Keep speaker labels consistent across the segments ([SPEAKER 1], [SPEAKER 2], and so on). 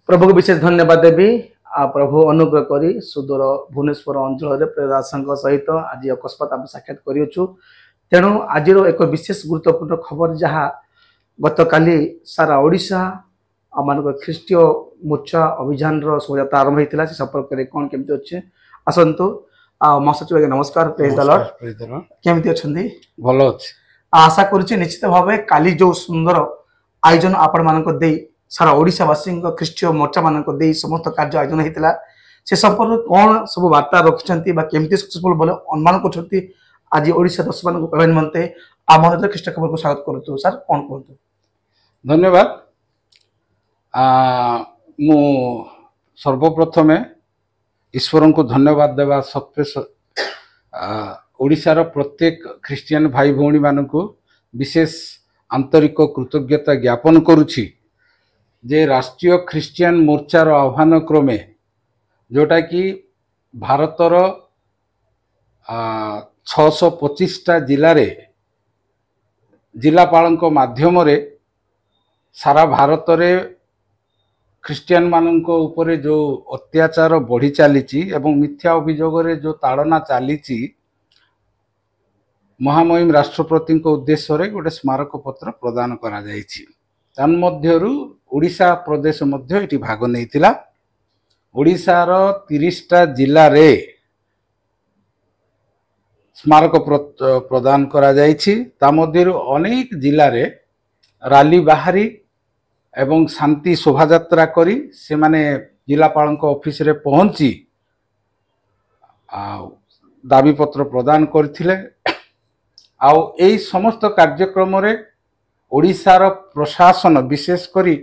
[SPEAKER 1] प्रभु को विशेष धन्यवाद देवी आ प्रभु अनुग्रह करी सुदूर भुवनेश्वर अंचल प्रेदासन सहित आज अकस्मात आम साक्षात करूँ। तेणु आज एक विशेष गुरुत्वपूर्ण खबर जहाँ गत काली सारा ओडिशा आम ख्रीष्टीय मोर्चा अभियान शोभायात्रा आरंभ होता है। संपर्क में कौन केमती अच्छे आसतु महासचिव आज्ञा नमस्कार। केमती अच्छा
[SPEAKER 2] भल अच्छे
[SPEAKER 1] आशा करुच्चे निश्चित भाव काली जो सुंदर आयोजन आपण मान सारा ओडिशावासी ख्रीष्टीय मोर्चा मान समस्त कार्य आयोजन होता से संपर्क कौन सब वार्ता रखिंट केमती सक्सेसफुल बोले अनुमान कर आज ओडिशा दर्शक मान कहवा निमंते आम ख्रीष्ट खबर को स्वागत करूँ। सर कौन कहतु।
[SPEAKER 2] धन्यवाद। मु सर्वप्रथम ईश्वर को धन्यवाद देवा सत्वे ओडिशार प्रत्येक ख्रीस्टियन भाई भौणी मानक विशेष आंतरिक कृतज्ञता ज्ञापन करुछि जे राष्ट्रीय ख्रीस्टियन मोर्चार आह्वान क्रमे जोटा कि भारतर 625टा जिले में जिलापाल माध्यम रे सारा भारत रे ख्रीस्टियन मानक उपरे जो अत्याचार बढ़ी चली एवं मिथ्या अभियोग रे जो ताड़ना चली महामहिम राष्ट्रपति उद्देश्य रे गोटे स्मारक पत्र प्रदान करा जायछि। तन्मध्यरु ओडिशा प्रदेश मध्य एटी भाग नैतिला। ओडिशार 30टा जिल्ला रे स्मारक प्रदान करा जायछि। ता मध्यरु अनेक जिल्ला रे रैली बाहरी एवं शांति शोभायात्रा करी से माने जिलापाल ऑफिस रे पहुंची दाबी पत्र प्रदान करथिले। आउ एई समस्त कार्यक्रम रे ओडिशार प्रशासन विशेष करी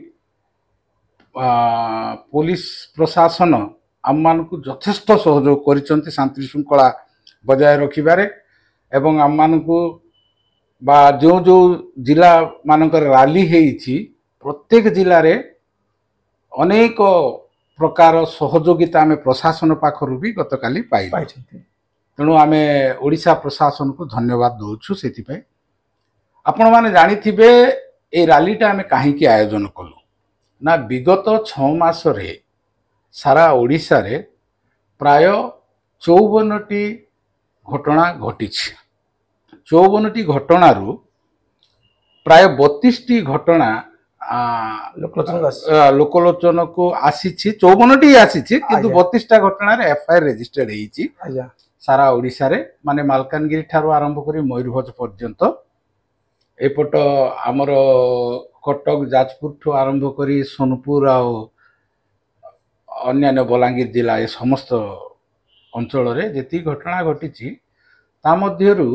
[SPEAKER 2] पुलिस प्रशासन आम मान को यथेष्ट सहयोग करिसंती शांति श्रृंखला बजाय रखिबारे एवं आम मान को बा जो जो जिला मानकर रैली हेइछि प्रत्येक जिले रे अनेक प्रकार सहयोगिता आम प्रशासन पाखरु भी गतकाली पाई। तेणु आम ओडिशा प्रशासन को धन्यवाद दौछु। से आपण माने जानिथिबे ए रैलीटा आम कहीं आयोजन कलु ना विगत 6 मास रे सारा ओडिशा रे प्राय 54टी घटना घटी। 54टी घटनारू प्राय 32टी घटना लोकलोचन को आसी 54टी आसी किंतु 32टा घटना रे एफआईआर रजिस्टर्ड हेइछि सारा ओडिशा रे माने मालकानगिरी ठारो आरंभ करी मयूरभंज पर्यंत एपट आमर कटक जाजपुर ठू आरंभ करी सोनपुर अन्य बलांगीर जिला ए समस्त अंचल रे जेती घटना घटी ता मध्यरु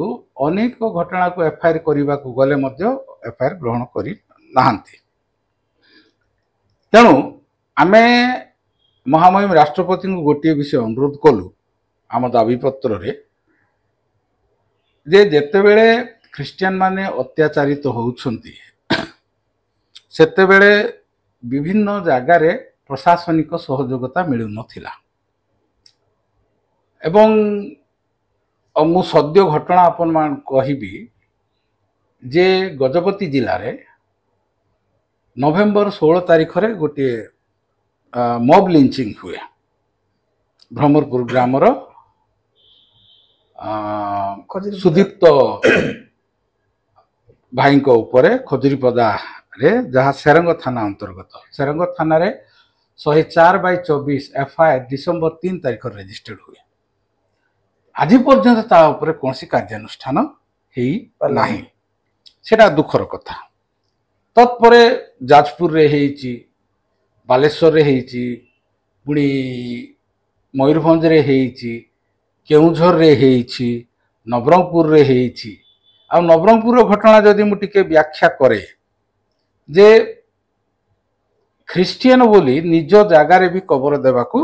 [SPEAKER 2] अनेक घटना को एफआईआर करने को गले मध्य एफआईआर ग्रहण करी नाहंती। तेणु आमे महामहिम राष्ट्रपति को गोटे विषय अनुरोध कलु आम दाबी पत्र रे जे जेतेबेले ख्रीस्टियन माने अत्याचारित होउछंती सेतेबेले विभिन्न जगार प्रशासनिक सहयोगिता मिलु नथिला एवं मु सद्य घटना अपन मान कहिबी जे गजपति जिले रे नवेम्बर 16 तारिख रे गोटे मॉब लिंचिंग हुए ब्रह्मपुर ग्रामर सुदीप्त भाई उपरे खजुरीपदा रे जहाँ सेरंग थाना अंतर्गत सेरंग थाना रे 104/24 एफआईआर डिसेम्बर 3 तारिख रजिस्टर्ड हुए। आज पर्यंत ता उपरे कोनसी कार्यानुष्ठान हेई नाही सेटा दुखर कथा। तत्परे जाजपुर रे हेइची बालेश्वर रे हेइची पुणी मयूरभंज रे हेइची केउझर रे हेइची नवरंगपुर रे हेइची। आ नवरंगपुर घटना जदि मु टिके व्याख्या करे जे ख्रीस्टियन बोली निज जगार भी कबर देवाकू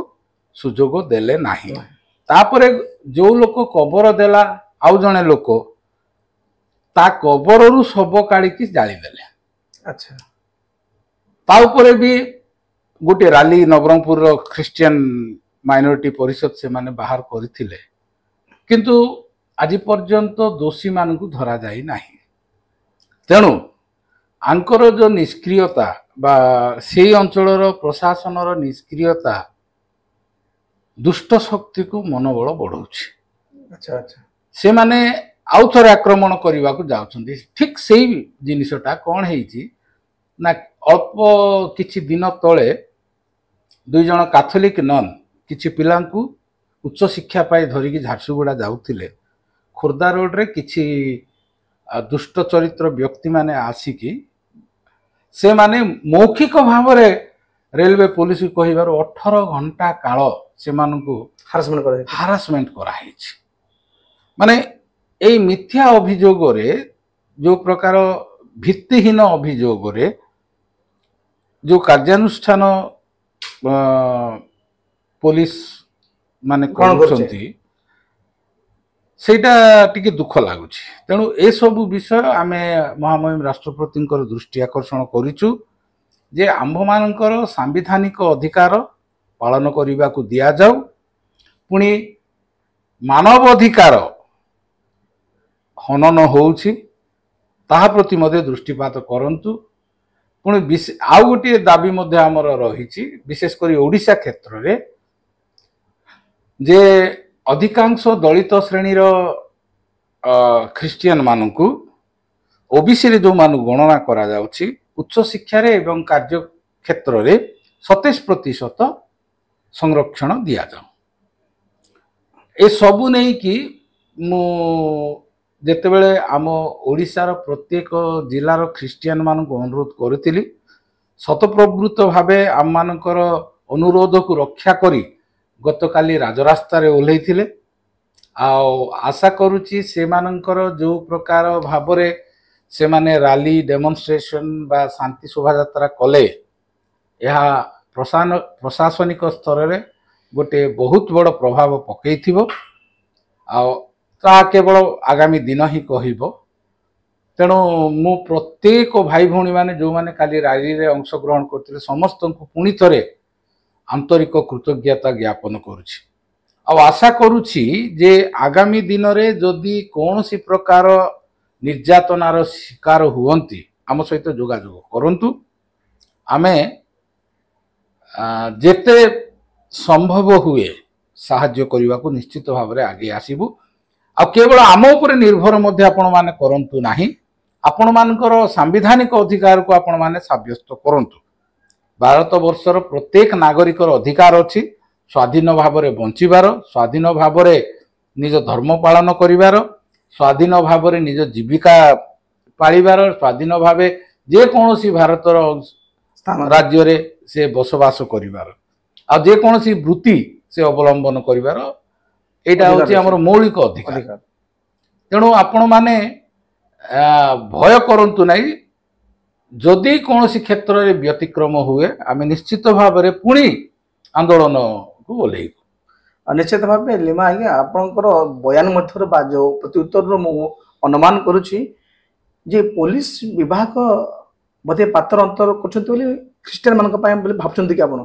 [SPEAKER 2] सुजोग देले नाही। तापरे जो लोक कबर देला आउ जने लोक ता कबररू सब काढ़ी की जाली देले।
[SPEAKER 1] अच्छा
[SPEAKER 2] ता उपरे भी गोटे रैली नवरंगपुर ख्रीस्टियन माइनॉरिटी परिषद से माने बाहर करथिले किंतु आज पर्यंत दोषी मान को धरा जाई नाही। तेणु आंकर जो निष्क्रियता বা ସେଇ ଅଞ୍ଚଳର ପ୍ରଶାସନର ନିଷ୍କ୍ରିୟତା ଦୁଷ୍ଟ ଶକ୍ତିକୁ ମନୋବଳ ବଢଉଛି।
[SPEAKER 1] ଆଚ୍ଛା ଆଚ୍ଛା
[SPEAKER 2] ସେମାନେ ଆଉ ଥରେ ଆକ୍ରମଣ କରିବାକୁ ଯାଉଛନ୍ତି। ଠିକ୍ ସେଇ ଜିନିଷଟା କ'ଣ ହେଇଛି ନା ଅଳ୍ପ କିଛି ଦିନ ତଳେ 2 ଜଣ କାଥୋଲିକ ନନ୍ କିଛି ପିଲାଙ୍କୁ ଉଚ୍ଚଶିକ୍ଷା ପାଇଁ ଧରିକି ଝାରସୁଗୁଡ଼ା ଯାଉଥିଲେ। ଖୋର୍ଦ୍ଧା ରୋଡରେ କିଛି ଦୁଷ୍ଟ ଚରିତ୍ର ବ୍ୟକ୍ତିମାନେ ଆସିକି ସେମାନେ ମୌଖିକ ଭାବରେ ରେଲୱେ ପୋଲିସକୁ କହିବାରୁ 18 ଘଣ୍ଟା କାଳ ସେମାନଙ୍କୁ ହାରାସମେଣ୍ଟ କରାଯାଇଛି। ମାନେ ଏଇ ମିଥ୍ୟା ଅଭିଯୋଗରେ ଯୋଉ ପ୍ରକାର ଭିତ୍ତିହୀନ ଅଭିଯୋଗରେ ଯୋଉ କାର୍ଯ୍ୟାନୁଷ୍ଠାନ ପୋଲିସ ମାନେ କରୁଛନ୍ତି ସେଇଟା ଟିକେ ଦୁଃଖ ଲାଗୁଛି। ତେଣୁ ଏସବୁ ବିଷୟ ଆମେ ମହାମହିମ ରାଷ୍ଟ୍ରପତିଙ୍କର ଦୃଷ୍ଟି ଆକର୍ଷଣ କରିଛୁ ଯେ ଆମ୍ଭମାନଙ୍କର ସାମ୍ବିଧାନିକ ଅଧିକାର ପାଳନ କରିବାକୁ ଦିଆଯାଉ, ପୁଣି ମାନବ ଅଧିକାର ହନନ ହେଉଛି ତାହା ପ୍ରତି ମଧ୍ୟ ଦୃଷ୍ଟିପାତ କରନ୍ତୁ। ପୁଣି ଆଉ ଗୋଟିଏ ଦାବି ମଧ୍ୟ ଆମର ରହିଛି, ବିଶେଷ କରି ଓଡ଼ିଶା କ୍ଷେତ୍ରରେ, ଯେ ଅଧିକାଂଶ ଦଳିତ ଶ୍ରେଣୀର ଖ୍ରୀଷ୍ଟିଆନ ମାନଙ୍କୁ ଓବିସିରେ ଯେଉଁମାନଙ୍କୁ ଗଣନା କରାଯାଉଛି ଉଚ୍ଚଶିକ୍ଷାରେ ଏବଂ କାର୍ଯ୍ୟ କ୍ଷେତ୍ରରେ 27% ସଂରକ୍ଷଣ ଦିଆଯାଉ। ଏସବୁ ନେଇକି ମୁଁ ଯେତେବେଳେ ଆମ ଓଡ଼ିଶାର ପ୍ରତ୍ୟେକ ଜିଲ୍ଲାର ଖ୍ରୀଷ୍ଟିଆନ ମାନଙ୍କୁ ଅନୁରୋଧ କରିଥିଲି, ଶତପ୍ରବୃତ୍ତ ଭାବେ ଆମମାନଙ୍କର ଅନୁରୋଧକୁ ରକ୍ଷା କରି ଗତକାଲି ରାଜରାସ୍ତାରେ ଓହ୍ଲେଇଥିଲେ। ଆଉ ଆଶା କରୁଛି ସେମାନଙ୍କର ଯେଉଁ ପ୍ରକାର ଭାବରେ ସେମାନେ ରାଲି ଡେମନଷ୍ଟ୍ରେସନ ବା ଶାନ୍ତି ଶୋଭାଯାତ୍ରା କଲେ, ଏହା ପ୍ରଶାସନିକ ସ୍ତରରେ ଗୋଟେ ବହୁତ ବଡ଼ ପ୍ରଭାବ ପକେଇଥିବ। ଆଉ ତାହା କେବଳ ଆଗାମୀ ଦିନ ହିଁ କହିବ। ତେଣୁ ମୁଁ ପ୍ରତ୍ୟେକ ଭାଇ ଭଉଣୀମାନେ ଯେଉଁମାନେ କାଲି ରାଲିରେ ଅଂଶଗ୍ରହଣ କରିଥିଲେ ସମସ୍ତଙ୍କୁ ପୁଣି ଥରେ ଆନ୍ତରିକ କୃତଜ୍ଞତା ଜ୍ଞାପନ କରୁଛି। ଆଉ ଆଶା କରୁଛି ଯେ ଆଗାମୀ ଦିନରେ ଯଦି କୌଣସି ପ୍ରକାର ନିର୍ଯାତନାର ଶିକାର ହୁଅନ୍ତି ଆମ ସହିତ ଯୋଗାଯୋଗ କରନ୍ତୁ। ଆମେ ଯେତେ ସମ୍ଭବ ହୁଏ ସାହାଯ୍ୟ କରିବାକୁ ନିଶ୍ଚିତ ଭାବରେ ଆଗେଇ ଆସିବୁ। ଆଉ କେବଳ ଆମ ଉପରେ ନିର୍ଭର ମଧ୍ୟ ଆପଣମାନେ କରନ୍ତୁ ନାହିଁ, ଆପଣମାନଙ୍କର ସାମ୍ବିଧାନିକ ଅଧିକାରକୁ ଆପଣମାନେ ସାବ୍ୟସ୍ତ କରନ୍ତୁ। ଭାରତ ବର୍ଷର ପ୍ରତ୍ୟେକ ନାଗରିକର ଅଧିକାର ଅଛି ସ୍ୱାଧୀନ ଭାବରେ ବଞ୍ଚିବାର, ସ୍ୱାଧୀନ ଭାବରେ ନିଜ ଧର୍ମ ପାଳନ କରିବାର, ସ୍ୱାଧୀନ ଭାବରେ ନିଜ ଜୀବିକା ପାଳିବାର, ସ୍ୱାଧୀନ ଭାବେ ଯେକୌଣସି ଭାରତର ରାଜ୍ୟରେ ସେ ବସବାସ କରିବାର, ଆଉ ଯେକୌଣସି ବୃତ୍ତି ସେ ଅବଲମ୍ବନ କରିବାର, ଏଇଟା ହେଉଛି ଆମର ମୌଳିକ ଅଧିକାର। ତେଣୁ ଆପଣମାନେ ଭୟ କରନ୍ତୁ ନାହିଁ। ଯଦି କୌଣସି କ୍ଷେତ୍ରରେ ବ୍ୟତିକ୍ରମ ହୁଏ ଆମେ ନିଶ୍ଚିତ ଭାବରେ ପୁଣି ଆନ୍ଦୋଳନକୁ ଓହ୍ଲେଇବୁ।
[SPEAKER 1] ନିଶ୍ଚିତ ଭାବେ ଲିମା ଆଜ୍ଞା, ଆପଣଙ୍କର ବୟାନ ମଧ୍ୟରୁ ବା ଯେଉଁ ପ୍ରତି ଉତ୍ତରରୁ ମୁଁ ଅନୁମାନ କରୁଛି ଯେ ପୋଲିସ ବିଭାଗ ବୋଧେ ପାତର ଅନ୍ତର କରୁଛନ୍ତି ବୋଲି ଖ୍ରୀଷ୍ଟିଆନ ମାନଙ୍କ ପାଇଁ ବୋଲି ଭାବୁଛନ୍ତି କି ଆପଣ?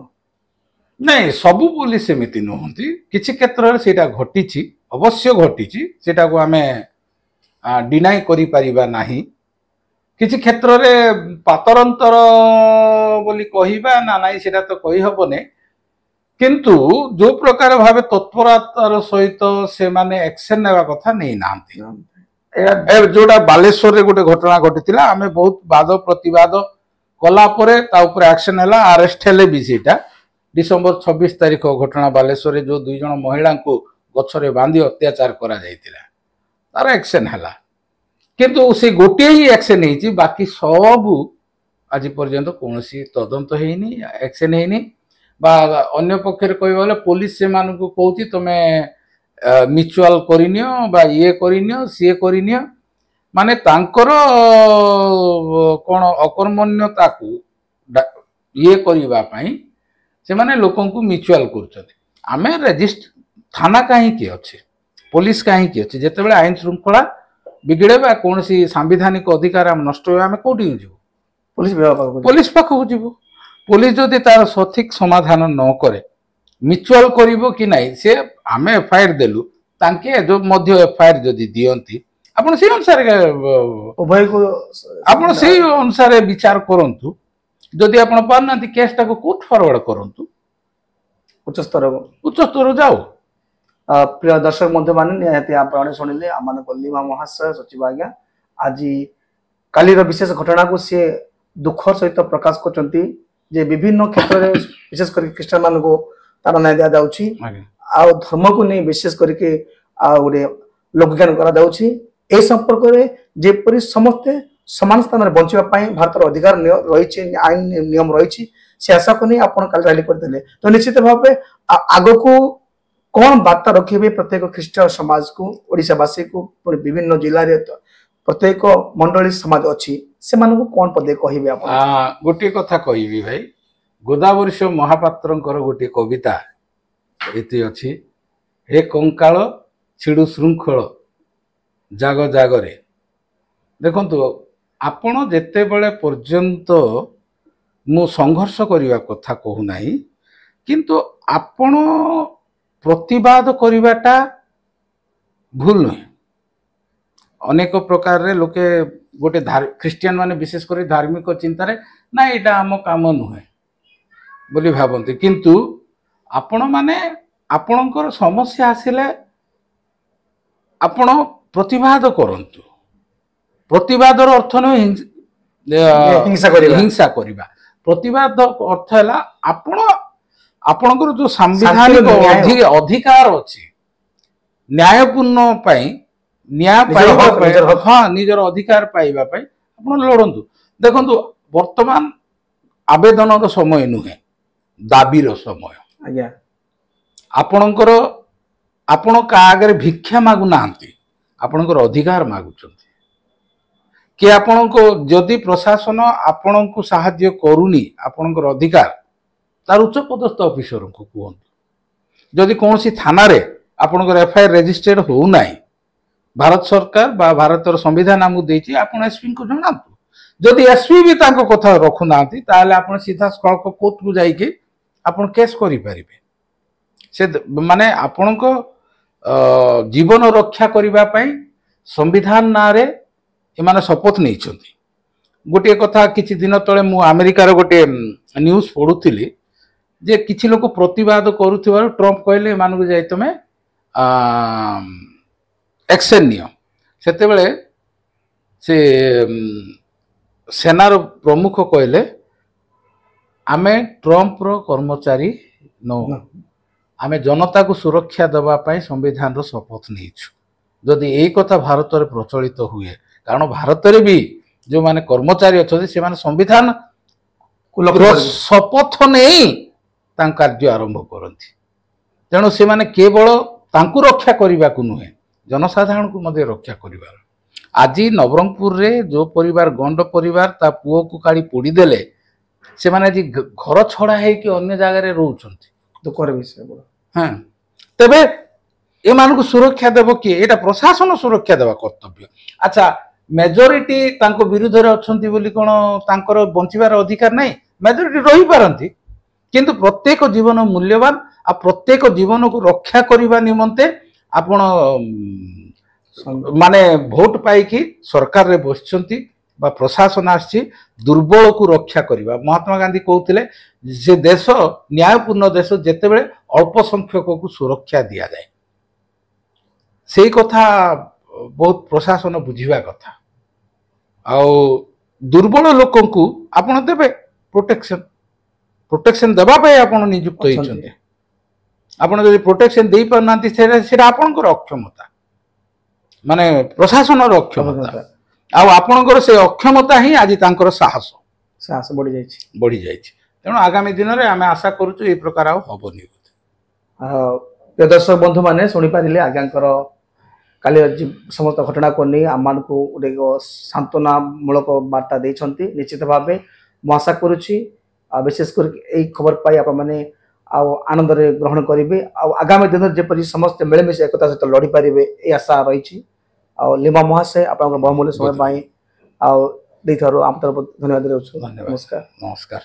[SPEAKER 2] ନାଇଁ, ସବୁ ପୋଲିସ ସେମିତି ନୁହନ୍ତି। କିଛି କ୍ଷେତ୍ରରେ ସେଇଟା ଘଟିଛି, ଅବଶ୍ୟ ଘଟିଛି, ସେଟାକୁ ଆମେ ଡିନାଇ କରିପାରିବା ନାହିଁ। କିଛି କ୍ଷେତ୍ରରେ ପାତରନ୍ତର ବୋଲି କହିବା ନା ନାଇଁ ସେଟା ତ କହିହବନି, କିନ୍ତୁ ଯୋଉ ପ୍ରକାର ଭାବେ ତତ୍ପରତାର ସହିତ ସେମାନେ ଆକ୍ସନ ନେବା କଥା ନେଇନାହାନ୍ତି। ଯୋଉଟା ବାଲେଶ୍ୱରରେ ଗୋଟେ ଘଟଣା ଘଟିଥିଲା, ଆମେ ବହୁତ ବାଦ ପ୍ରତିବାଦ କଲା ପରେ ତା ଉପରେ ଆକ୍ସନ ହେଲା, ଆରେଷ୍ଟ ହେଲେ ବି। ସେଇଟା ଡିସେମ୍ବର 26 ତାରିଖ ଘଟଣା, ବାଲେଶ୍ୱରରେ ଯୋଉ 2 ଜଣ ମହିଳାଙ୍କୁ ଗଛରେ ବାନ୍ଧି ଅତ୍ୟାଚାର କରାଯାଇଥିଲା, ତାର ଆକ୍ସନ ହେଲା। କିନ୍ତୁ ସେ ଗୋଟିଏ ହିଁ ଆକ୍ସନ ହେଇଛି, ବାକି ସବୁ ଆଜି ପର୍ଯ୍ୟନ୍ତ କୌଣସି ତଦନ୍ତ ହେଇନି, ଆକ୍ସନ ହେଇନି। ବା ଅନ୍ୟ ପକ୍ଷରେ କହିବା ଗଲେ ପୋଲିସ ସେମାନଙ୍କୁ କହୁଛି ତମେ ମିଚୁଆଲ କରିନିଅ ବା ଇଏ କରିନିଅ ସିଏ କରିନିଅ, ମାନେ ତାଙ୍କର କ'ଣ ଅକର୍ମଣ୍ୟତାକୁ ଇଏ କରିବା ପାଇଁ ସେମାନେ ଲୋକଙ୍କୁ ମିଚୁଆଲ କରୁଛନ୍ତି। ଆମେ ଥାନା କାହିଁକି ଅଛି, ପୋଲିସ କାହିଁକି ଅଛି? ଯେତେବେଳେ ଆଇନ ଶୃଙ୍ଖଳା ବିଗିଡେ ବା କୌଣସି ସାମ୍ବିଧାନିକ ଅଧିକାର ଆମେ ନଷ୍ଟ ହୁଏ, ଆମେ କୋଉଠିକୁ ଯିବୁ? ପୋଲିସ ପାଖକୁ ଯିବୁ। ପୋଲିସ ଯଦି ତାର ସଠିକ ସମାଧାନ ନ କରେ, ମିଚୁଆଲ କରିବ କି ନାହିଁ, ସେ ଆମେ ଏଫଆଇଆର ଦେଲୁ, ତାଙ୍କେ ମଧ୍ୟ ଏଫଆଇଆର ଯଦି ଦିଅନ୍ତି, ଆପଣ ସେଇ ଅନୁସାରେ ବିଚାର କରନ୍ତୁ जदि आपण पारनांती केसटा को कोर्ट फॉरवर्ड करंतु
[SPEAKER 1] उच्च स्तर
[SPEAKER 2] उच्च स्तर जाओ
[SPEAKER 1] प्रिय दर्शक बंधु माने निहाती आपण शुणिले आम लीमा महाशय सचिव आज्ञा आज कालीर विशेष घटना को सी दुख सहित प्रकाश करछंती जे विभिन्न क्षेत्र में विशेष कर क्रिश्चियन मान को तार न्याय दिया जाउछि आ धर्म को नहीं विशेष करके आ गोटे लोकज्ञान करा जाउछि ए संपर्क रे जेपरि समस्त समान स्थान में बंचिबा पई भारत अधिकार रही आईन नियम रही से आशा को नहीं आपण काल रैली करते तो निश्चित भाव आग को कौन वार्ता रखिबे प्रत्येक ख्रीष्टान समाज को ओडिशावासी को विभिन्न जिले रे प्रत्येक मंडली समाज अच्छी से मानको कौन पदे कहिबे आपण
[SPEAKER 2] गोटे कथा कहबी भाई गोदावरीश महापात्रंकर गोटे कविता एति अछि हे कंकाल छिडु श्रृंखल जाग जागरे देखंतु आपण जेते बेले पर्यंत मु संघर्ष करिवा कथा कहू नाही किंतु आपण प्रतिवाद करिवाटा भूल नहीं अनेक प्रकार रे लोके गोटे ख्रीस्टियन माने विशेष कर धार्मिक चिंतार ना यहाँ आम काम नुहे बोली भावती किंतु आपण माने आपणकर समस्या आसिले आपण प्रतिवाद करंतु प्रतिवादर अर्थ नहीं हिंसा करिबा प्रतिवाद अर्थ है आपण आपणकर जो संवैधानिक अधिकार अछि न्यायपूर्ण पाई न्याय पाइबा हाँ निजर अधिकार पाइबा पाई आपण लड़ंतु देखंतु वर्तमान आवेदन समय नुहे दाबीर समय
[SPEAKER 1] आज्ञा
[SPEAKER 2] आपणकर आपण का आगे भिक्षा मागु नांती आपणकर अधिकार मागुचंती कि आपण को जदि प्रशासन आपण को सहाय्य करूनी आपणकर अधिकार तार उच्च पदस्थ ऑफिसर को कहतु जदि कौन सी थाना रे आपणकर एफआईआर रजिस्टर्ड हो नाही भारत सरकार बा भारतर संविधान आमको देछि आपण एसपी को जणातु जदि एसपी भी तांको कथा रखु नांती ताले आपण सीधा सड़क कोर्ट को जाई के आपण केस करि परिबे से माने आपण को जीवन रक्षा करिबा पई संविधान ना रे एमाने शपथ नहीं छथि गोटे कथा किछि दिन तळे मु अमेरिका रो गोटे न्यूज पढुथिली जे किछि लोक प्रतिवाद करूथिबार ट्रम्प कहले मानको जाई तमे एक्शन नियो सेते बेले से सेनार प्रमुख कहले आमे ट्रम्प रो कर्मचारी नो आमे जनता को सुरक्षा देवा पाई संविधान रो शपथ नहींछु जदि एई कथा भारत रे प्रचलित हुए कारण भारत रे भी जो माने कर्मचारी अच्छे से माने संविधान शपथ नहीं कार्य आरंभ करती तेणु से माने केवल तांकु रक्षा करने को नुहे जनसाधारण को मध्य रक्षा करिवार आज नवरंगपुर रे जो परिवार गंड परिवार ता पुओ को काढ़ी पोड़ीदेले से माने जी घर छड़ा है कि अन्य जगह रे रहउछंती
[SPEAKER 1] दुखर विषय बड़
[SPEAKER 2] हाँ तबे ए मान को सुरक्षा देव किए एटा प्रशासन सुरक्षा देवा कर्तव्य अच्छा मेजोरिटी तांको विरुद्ध रे अछंती बोली कोन तांकर बंचिबार अधिकार नहीं मेजोरिटी रही पारंती किंतु प्रत्येक जीवन मूल्यवान आ प्रत्येक जीवन को रक्षा करबा निमंते आपण माने भोट पाई कि सरकार रे बसचंती बा प्रशासन आछि दुर्बल को रक्षा करबा महात्मा गांधी कहउतिले जे देश न्यायपूर्ण देश जेते बेले अल्प संख्यक को सुरक्षा दिया जाए सेही कथा बहुत प्रशासन बुझिबा कथा आ दुर्बल लोक को आपण देबे प्रोटेक्शन देबा पे आपण नियुक्त होइछन्ते आपण जदि प्रोटेक्शन देई पारनांती सेटा आपणकर अक्षमता माने प्रशासन अक्षमता आ आपणकर से अक्षमता ही आज तांकर साहस बढ़ी जाइछि तेणु आगामी दिन रे आमे आशा करूछु ए प्रकार होबनी
[SPEAKER 1] प्रिय दर्शक बंधु माने सुनि पारिले आज्ञाकर काली समस्त घटना को नहीं आम को गोटे सांत्वना मूलक वार्ता देछंती निश्चित भाव मु आशा करुछि विशेषकर यही खबर पाई आप मैंने आनंद रे ग्रहण करेंगे आगामी दिन जेपरी समस्त मिलमिश एकता सहित लड़ी पारे ये आशा रही लिमा महाशय आप बहुमूल्य समय आम तरफ धन्यवाद नमस्कार।